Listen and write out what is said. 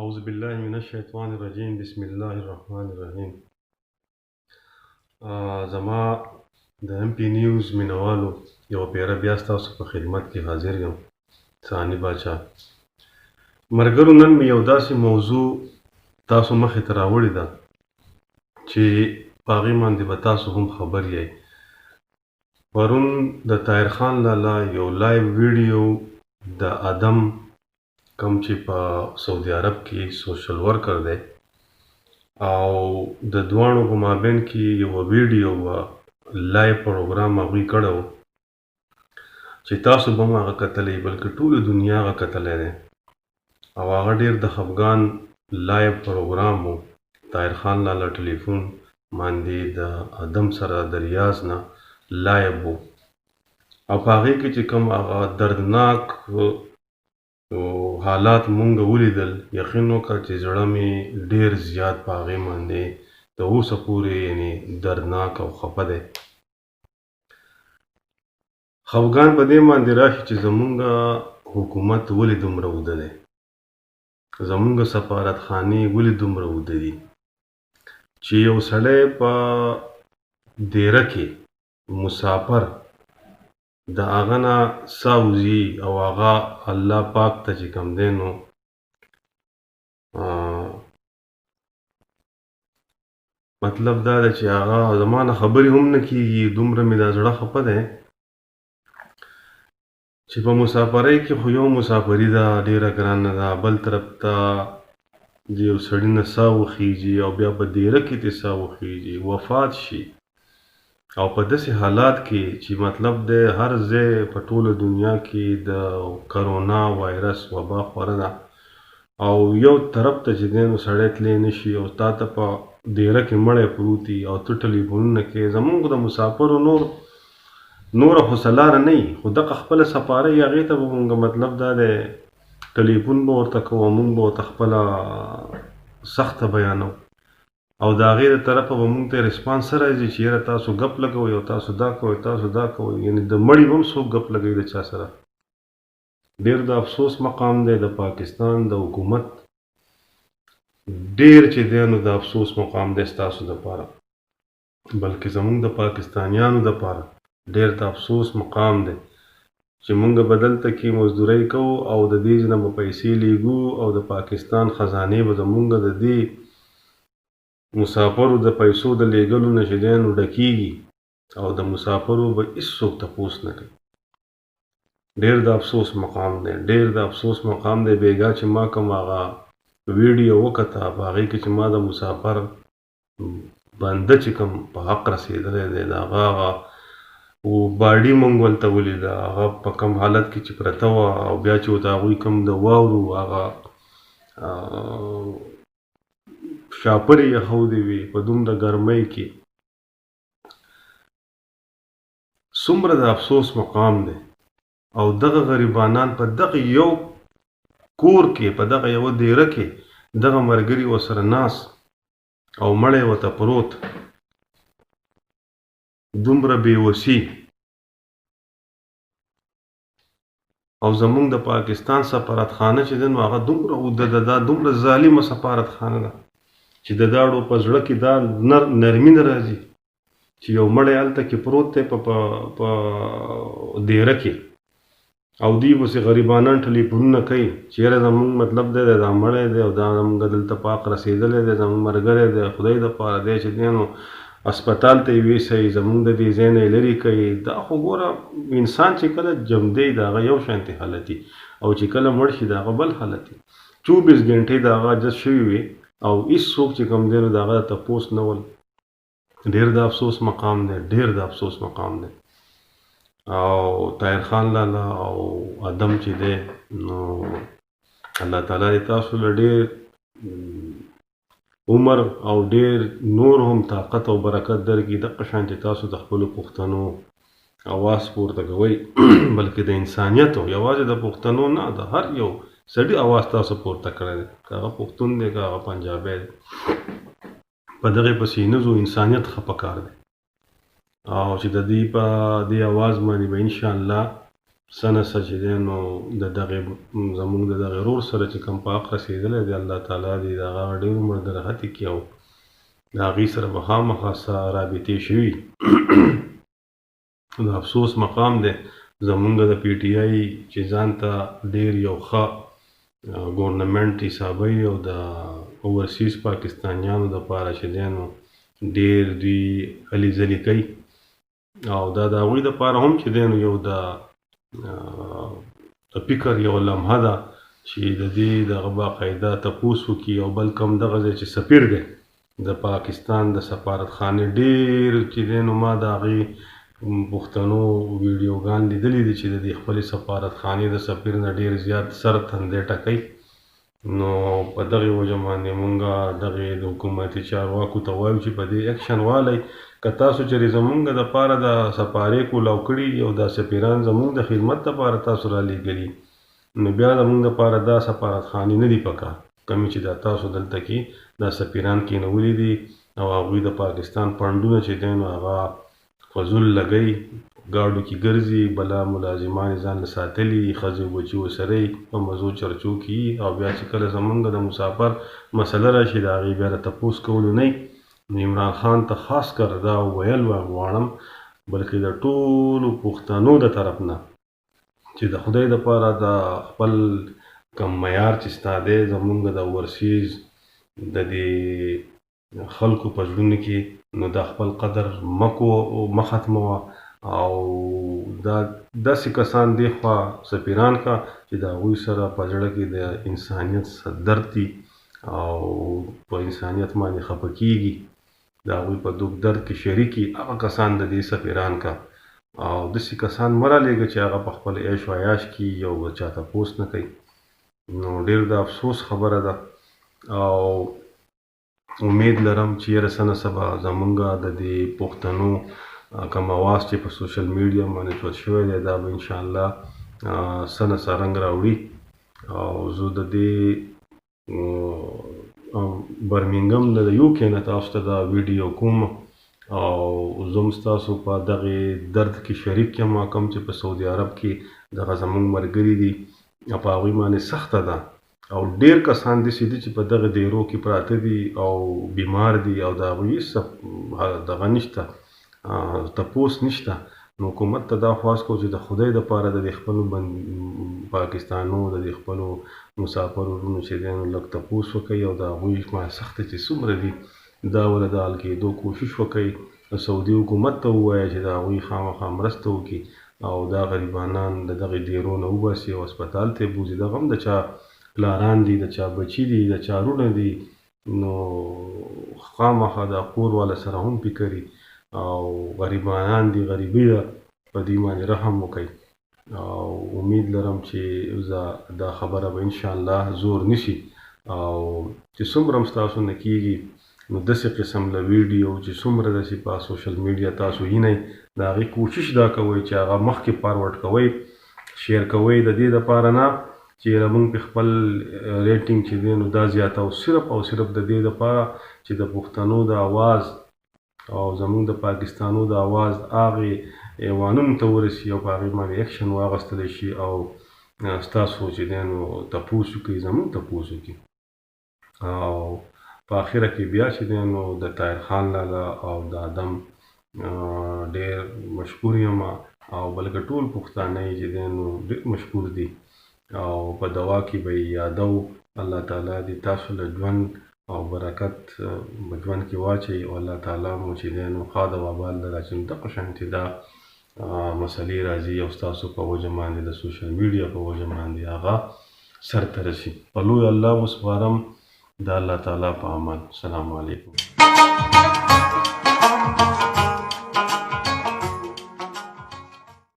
أعوذ بالله من الشیطان الرجیم بسم الله الرحمن الرحیم. زما د ایم پی نیوز مینوالو یو پیره بیا ستاسو په خدمت کې حاضر یم. ثاني باچا ملګرو، نن مې یو داسې موضوع تاسو مخې ته راوړې ده چې په هغې باندې به تاسو هم خبر یئ. پرون د طاهر خان لالا یو لایو ویډیو د ادم کوم چې په سعودي عرب کې سوشل ورکر دی او د دواړو په مابین کې یو ویډیو لایو پروګرام هغوی کړی و چې تاسو به هم هغه کتلی، بلکې ټوله دنیا هغه کتلی دی او هغه ډېر د خفګان لایو پروګرام و. طاهر خان لالا ټلیفون باندې د ادم سره د ریاض نه لایو و او په هغې کې چې کوم هغه دردناک حالات مونږ ولیدل، یقین وکړه چې زړه مې ډېر زیات په هغې باندې د اوسه پورې یعنې دردناک او خفه دی. خفګان په دې باندې راشي چې زمونږ حکومت ولې دومره اوده دی، زمونږ سفارتخانې ولې دومره اوده دي چې یو سړی په دیره کې مسافر د هغه نه ساه وځي او هغه الله پاک ته چې کوم دی نو مطلب دا دی چې هغه زما نه خبرې هم نه کېږي. دومره مې دا زړه خفه دی چې په مسافرۍ کې خو یو مسافري ده ډېره ګرانه ده، بل طرف ته د یو سړي نه ساه وخیږي او بیا په دیره کې ترې ساه وخیږي، وفات شي او په داسې حالات کې چې مطلب دی هر ځای په ټوله دنیا کې د کرونا وایرس وبا خوره ده او یو طرف ته چې دی نو سړی تللی نه شي او تا ته په دیره کې مړی پروت وي او ته ټلیفونونه کوې. زمونږ د مسافرو نوره خو څه لاره نه وي، خو دغه خپله سفاره یي هغې ته به مونږ مطلب دا دی ټلیفون به ورته کوو، مونږ به ورته خپله سخته بیانو او د هغې د طرفه به مونږ ته رسپانس څه راځي چې یاره تاسو ګپ لګوئ او تاسو دا کوئ تاسو دا کوئ، یعنې د مړي به هم څوک ګپ لګوي د چا سره. ډېر د افسوس مقام دی د پاکستان د حکومت، ډېر چې دی نو د افسوس مقام دی ستاسو دپاره، بلکې زمونږ د پاکستانیانو دپاره ډېر د افسوس مقام دی چې مونږ به دلته کې مزدورۍ کوو او د دې نه به پیسې لیږو او د پاکستان خزانې به زمونږ د دې مسافرو د پیسو د لیږلو نه چې دی نو ډکېږي او د مسافرو به هېڅوک تپوس نه کوي. ډېر د افسوس مقام دی، ډېر د افسوس مقام دی. بېګا چې ما کوم هغه ویډیو وکته په هغې کې چې ما د مسافر بنده چې کوم په حق رسېدلی دی د هغه باډي مونږ ولته ولیده، هغه په کوم حالت کې چې پرته وه او بیا چې ورته هغوی کوم د واورو هغه شاپرې ایښودې وي په دومره ګرمۍ کې، څومره د افسوس مقام دی. او دغه غریبانان په دغه یو کور کې په دغه یوه دیره کې دغه ملګري ورسره ناست او مړی ورته پروت، دومره بېوسي. او زمونږ د پاکستان سفارتخانه چې دی نو هغه دومره اوده ده، دا دومره ظالمه سفارتخانه ده چې د داړو په زړه کې دا نرمي نه راځي چې یو مړی هلته کې پروت دی په دیره کې او دوی پسې غریبانان ټلیفونونه کوي چې یاره زمونږ مطلب دی دا مړی دی او دا زمونږ دلته پاک رسېدلی دی، زمونږ ملګری دی، خدای دپاره دی چې دی نو اسپتال ته یې ویسئ، زمونږ د دې ځای نه یې لرې کوي. دا خو ګوره انسان چې کله جمدی د هغه یو شانتې حالت وي او چې کله مړ شي د هغه بل حالت وي. 24 ګنټې د هغه جس شوي وي او هېڅوک چې کوم دی نو د هغه تپوس نه ول. ډېر د افسوس مقام دی، ډېر د افسوس مقام دی. او طاهر خان لالا او ادم چې دی نو الله تعالی دې تاسو له ډېر عمر او ډېر نور هم طاقت او برکت درکړي، دغه شان چې تاسو د خپلو پښتنو اواز پورته کوئ بلکې د انسانیت او یوازې د پښتنو نه د هر یو سړي اواز تاسو پورته کړی دی، که هغه پښتون دی که هغه پنجابی دی، په دغې پسې نه ځو. انسانیت ښه پکار دی او چې د دې په دې اواز باندې به انشاءالله څه نه څه چې دی نو د دغې زمونږ د دغې ورور سره چې کوم په حق رسېدلی دی الله تعالی دې د هغه ډېر عمر درحتې کړي او د هغې سره به خامخا څه رابطې شوي د افسوس مقام دی زمونږ د پی ټي آی چې ځان ته ډېر یو ښه ګورنمنټ حسابوي او د اوورسیز پاکستانیانو دپاره چې دی نو ډېر دوی هلې ځلې کوي او دا د هغوی دپاره هم چې دی نو یو د فکر یو لمحه ده چې د دې دغه باقاعده تپوس وکړي او بل کوم دغه ځای چې سفیر دی د پاکستان د سفارتخانې ډېر چې دی نو ما د هغې پښتنو ویډیوګان لیدلي دي چې د دې خپلې سفارتخانې د سفیر نه ډېر زیات سر تندی ټکوي نو په دغې وجه باندې مونږ دغې د حکومتي چارواکو ته وایو چې په دې اکشن والی که تاسو چېرې زمونږ دپاره د سفارې کولاو کړي او دا سفیران زمونږ د خدمت دپاره تاسو رالیږلي نو بیا زمونږ دپاره دا سفارتخانې نه دي پکار کمې چې دا تاسو دلته کې دا سفیران کېنولي دي او هغوی د پاکستان فنډونه چې دی نو هغه فضول لګوي ګاډو کې ګرځي بلا ملازمان یې ځان له ساتلي ښځې او بچي ورسره په مزو چرچو کې او بیا چې کله زمونږ د مسافر مسله راشي د هغې بیا د تپوس کولو نه نو عمران خان ته خاص کر دا ویل غواړم بلکې د ټولو پښتنو د طرف نه چې د خدای دپاره د خپل کم معیار چې ستا دی زمونږ د اوورسیز د دې خلکو په زړونو کې نو دا خپل قدر مه ختموه او دا داسې کسان دې خوا سفیران کا چې د هغوی سره په زړه کې د انسانیت څه درد دي او په انسانیت باندې خفه کېږي د هغوی په دوک درد کې شریکي هغه کسان د دې سفیران کا او داسې کسان مه رالیږه چې هغه په خپل عیش و عیاش کې یو بل چا تپوس نه کوي نو ډېر د افسوس خبره ده او امید لرم چې یاره څه نه څه به زمونږ د دې پښتنو کوم اواز چې په سوشل میډیا باندې چوت شوی دی دا به انشاءالله څه نه څه رنګ راوړي او زه د دې برمنګم د UK نه تاسو ته دا ویډیو کوم او زه هم ستاسو په دغې درد کې شریک یم کوم چې په سعودي عرب کې دغه زمونږ ملګري دي په هغوی باندې سخته ده او ډېر کسان داسې دي چې په دغه دیرو کې پراته دي او بیمار دي او د هغوی هېڅ دغه نشته تپوس نشته نو حکومت ته دا خواست کوو چې د خدای دپاره د دې خپلو پاکستانو د دې خپلو مسافر وروڼو چې دی نو لږ تپوس وکوي او د هغوی سخته چې څومره دي دا ول د حل کېدو کوشش وکوي سعودي حکومت ته ووایه چې د هغوی خامخا مرسته وکړي او دا غریبانان د دغې ډیرو نه وباسي او هسپتال ته یې بوځي دغه هم د چا پلاران دي د چا بچي دي د چا وروڼه دي نو خامخا د کور والا سره هم فکري او غریبانان دي غریبي ده په دې باندې رحم وکړئ او امید لرم چې دا خبره به انشاءالله زور نشي او چې څومره هم ستاسو نه کېږي نو داسې قسم له ویډیو چې څومره داسې په سوشل میډیا تاسو وینئ د هغې کوشش دا کوئ چې هغه مخکې فارورډ کوئ شیر کوئ د دې دپاره نه چې موږ په خپل ریټینګ چې دی نو دا زیاتو صرف او صرف د دې دپاره چې د پښتنو د اواز او زمونږ د پاکستانو د اواز هغې ایوانونو ته ورسي او په هغې باندې اکشن واخیستلی شي او ستاسو چې دی نو تپوس وکړي زمونږ تپوس وکړي او په اخره کې بیا چې دی نو د طاهر خان لالا او د ادم ډېر مشکور یم او بلکې ټول پښتانه چې دی نو ډېر مشکور دي او په دوا کې به یې یادو الله تعالی دې تاسو له ژوند او برکت په ژوند کې واچوي او الله تعالی مو چې دی نو ښاد او اباد لره چې دغه شانتې دا مسلې راځي او ستاسو په وجه باندې د سوشل میډیا په وجه باندې هغه سرته رسي په لوی الله وسپارم د الله تعالی په امان. السلام علیکم.